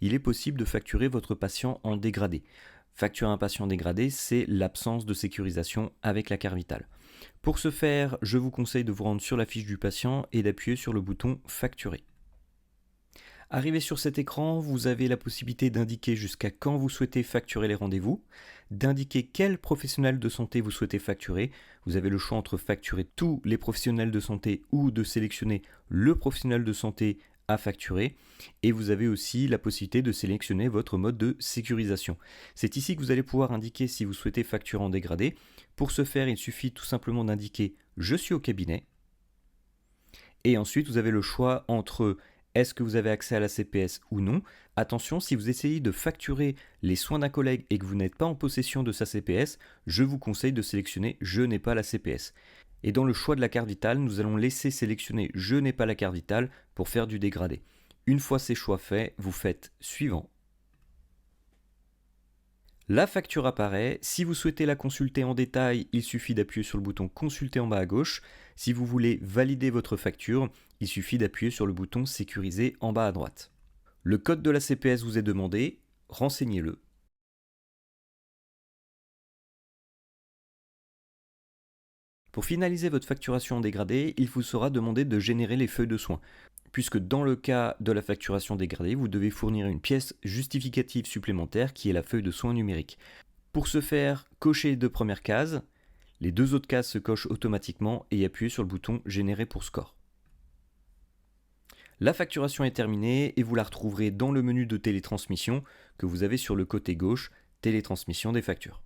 il est possible de facturer votre patient en dégradé. Facturer un patient dégradé, c'est l'absence de sécurisation avec la carte vitale. Pour ce faire, je vous conseille de vous rendre sur la fiche du patient et d'appuyer sur le bouton Facturer. Arrivé sur cet écran, vous avez la possibilité d'indiquer jusqu'à quand vous souhaitez facturer les rendez-vous, d'indiquer quel professionnel de santé vous souhaitez facturer. Vous avez le choix entre facturer tous les professionnels de santé ou de sélectionner le professionnel de santé à facturer. Et vous avez aussi la possibilité de sélectionner votre mode de sécurisation. C'est ici que vous allez pouvoir indiquer si vous souhaitez facturer en dégradé. Pour ce faire, il suffit tout simplement d'indiquer « Je suis au cabinet ». Et ensuite, vous avez le choix entre est-ce que vous avez accès à la CPS ou non. Attention, si vous essayez de facturer les soins d'un collègue et que vous n'êtes pas en possession de sa CPS, je vous conseille de sélectionner « Je n'ai pas la CPS ». Et dans le choix de la carte vitale, nous allons laisser sélectionner « Je n'ai pas la carte vitale » pour faire du dégradé. Une fois ces choix faits, vous faites « Suivant ». La facture apparaît. Si vous souhaitez la consulter en détail, il suffit d'appuyer sur le bouton Consulter en bas à gauche. Si vous voulez valider votre facture, il suffit d'appuyer sur le bouton Sécuriser en bas à droite. Le code de la CPS vous est demandé, renseignez-le. Pour finaliser votre facturation en dégradé, il vous sera demandé de générer les feuilles de soins, puisque dans le cas de la facturation dégradée, vous devez fournir une pièce justificative supplémentaire qui est la feuille de soins numérique. Pour ce faire, cochez les deux premières cases, les deux autres cases se cochent automatiquement et appuyez sur le bouton Générer pour score. La facturation est terminée et vous la retrouverez dans le menu de télétransmission que vous avez sur le côté gauche, Télétransmission des factures.